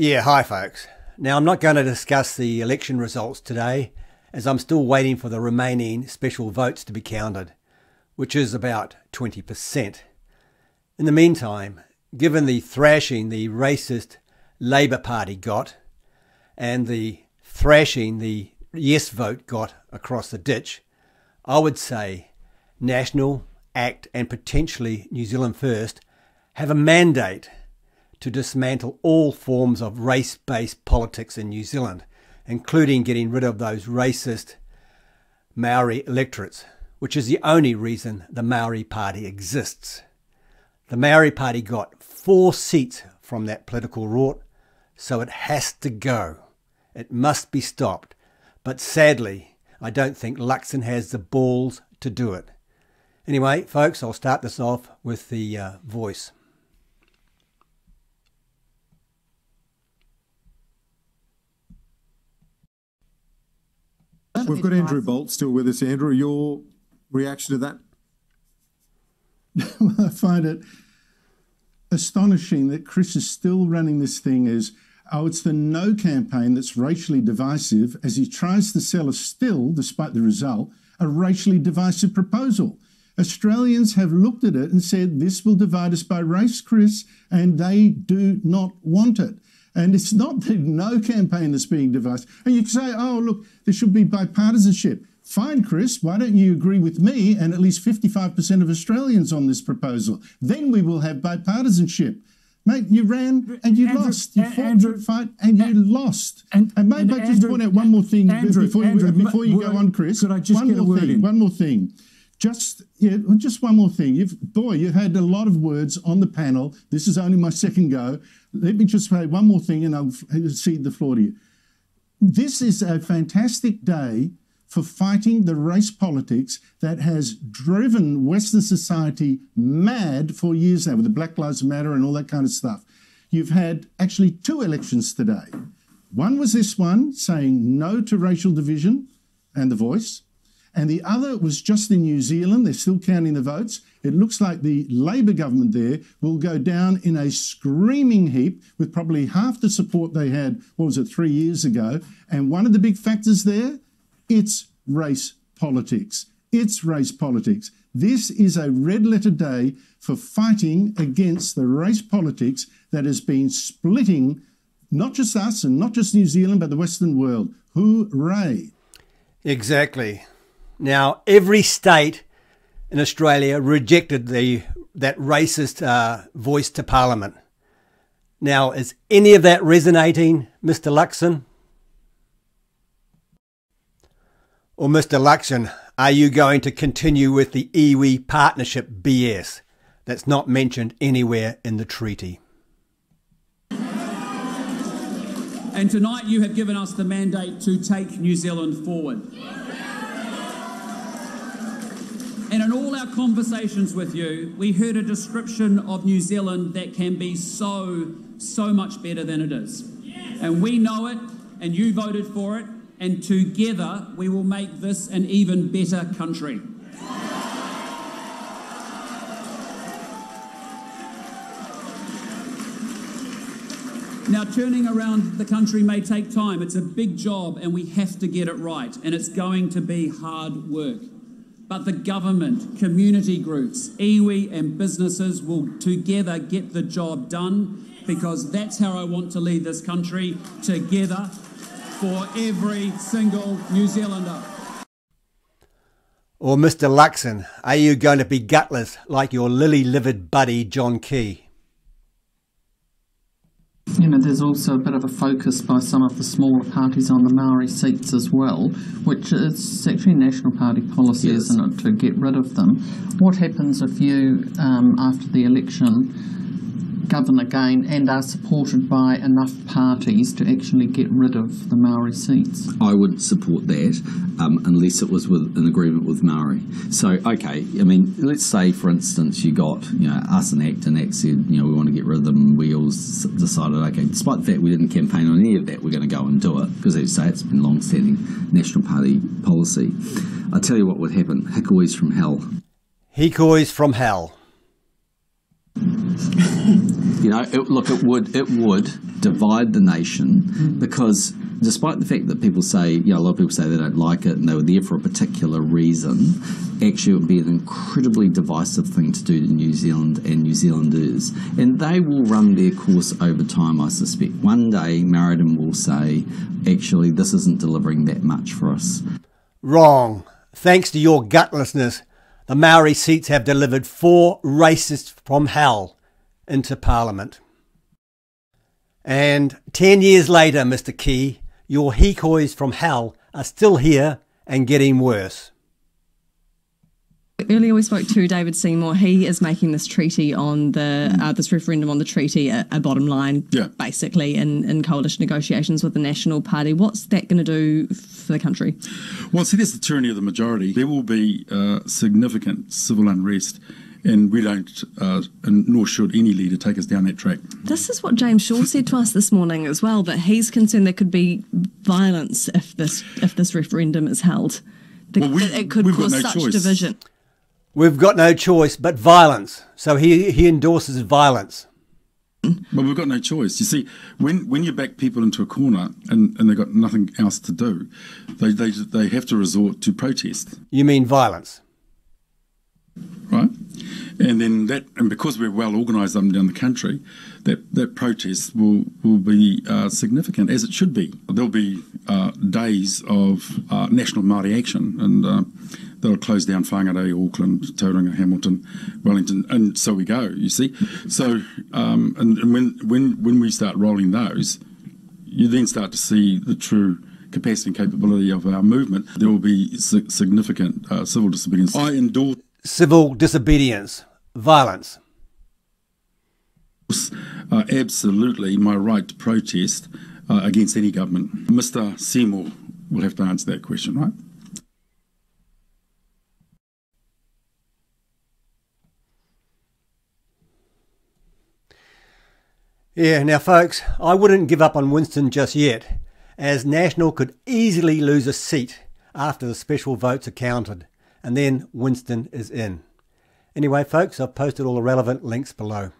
Yeah, hi folks. Now I'm not going to discuss the election results today as I'm still waiting for the remaining special votes to be counted, which is about 20%. In the meantime, given the thrashing the racist Labour Party got and the thrashing the yes vote got across the ditch, I would say National, ACT and potentially New Zealand First have a mandate to dismantle all forms of race-based politics in New Zealand, including getting rid of those racist Maori electorates, which is the only reason the Maori Party exists. The Maori Party got 4 seats from that political rort, so it has to go. It must be stopped. But sadly, I don't think Luxon has the balls to do it. Anyway, folks, I'll start this off with the voice. We've got Andrew Bolt still with us. Andrew, your reaction to that? Well, I find it astonishing that Chris is still running this thing as, oh, it's the no campaign that's racially divisive, as he tries to sell us still, despite the result, a racially divisive proposal. Australians have looked at it and said, this will divide us by race, Chris, and they do not want it. And it's not the no campaign that's being divisive. And you can say, oh, look, there should be bipartisanship. Fine, Chris, why don't you agree with me and at least 55% of Australians on this proposal? Then we will have bipartisanship. Mate, you ran and you lost. You fought to fight and you lost. And mate, I just point out one more thing before you go on, Chris. Could I just get a word in? One more thing. Just one more thing. You've had a lot of words on the panel. This is only my second go. Let me just say one more thing and I'll cede the floor to you. This is a fantastic day for fighting the race politics that has driven Western society mad for years now with the Black Lives Matter and all that kind of stuff. You've had actually 2 elections today. One was this one saying no to racial division and the voice. And the other was just in New Zealand. They're still counting the votes. It looks like the Labour government there will go down in a screaming heap with probably half the support they had, 3 years ago. And one of the big factors there, it's race politics. It's race politics. This is a red letter day for fighting against the race politics that has been splitting not just us and not just New Zealand, but the Western world. Hooray. Exactly. Now, every state in Australia rejected that racist voice to Parliament. Now, is any of that resonating, Mr. Luxon? Or Mr. Luxon, are you going to continue with the iwi partnership BS that's not mentioned anywhere in the treaty? And tonight you have given us the mandate to take New Zealand forward. And in all our conversations with you, we heard a description of New Zealand that can be so much better than it is. And we know it, and you voted for it, and together we will make this an even better country. Now, turning around the country may take time. It's a big job, and we have to get it right, and it's going to be hard work. But the government, community groups, iwi and businesses will together get the job done, because that's how I want to lead this country, together for every single New Zealander. Or Mr. Luxon, are you going to be gutless like your lily-livered buddy John Key? You know, there's also a bit of a focus by some of the smaller parties on the Maori seats as well, which is actually National Party policy, yes, isn't it, to get rid of them. What happens if you, after the election, govern again and are supported by enough parties to actually get rid of the Maori seats? I would support that unless it was with an agreement with Maori. So, okay, I mean, let's say, for instance, you got, us and ACT said, we want to get rid of them. We all decided, okay, despite the fact we didn't campaign on any of that, we're going to go and do it, because as you say, it's been long-standing National Party policy. I tell you what would happen. Hikois from hell. Hikois from hell. You know, it would divide the nation because despite the fact that people say, you know, a lot of people say they don't like it and they were there for a particular reason, actually it would be an incredibly divisive thing to do to New Zealand and New Zealanders. And they will run their course over time, I suspect. One day, Maoridom will say, actually, this isn't delivering that much for us. Wrong. Thanks to your gutlessness, the Maori Seats have delivered 4 racists from hell into Parliament. And 10 years later, Mr. Key, your hikois from hell are still here and getting worse. Earlier we spoke to David Seymour. He is making this treaty on the this referendum on the treaty a bottom line, basically, in coalition negotiations with the National Party. What's that going to do for the country? Well, see, that's the tyranny of the majority. There will be significant civil unrest, and we don't, and nor should any leader take us down that track. This is what James Shaw said to us this morning as well, that he's concerned there could be violence if this referendum is held. It could cause such division. We've got no choice but violence. So he endorses violence. Well, we've got no choice. You see, when you back people into a corner and they've got nothing else to do, they have to resort to protest. You mean violence? Right? And then and because we're well organised up and down the country, that protest will be significant, as it should be. There'll be days of national Maori action, and they'll close down Whangarei, Auckland, Tauranga, Hamilton, Wellington, and so we go, you see. So, and when we start rolling those, you then start to see the true capacity and capability of our movement. There will be significant civil disobedience. I endorse civil disobedience, violence. Absolutely my right to protest against any government. Mr. Seymour will have to answer that question, right? Yeah, now folks, I wouldn't give up on Winston just yet, as National could easily lose a seat after the special votes are counted, and then Winston is in. Anyway folks, I've posted all the relevant links below.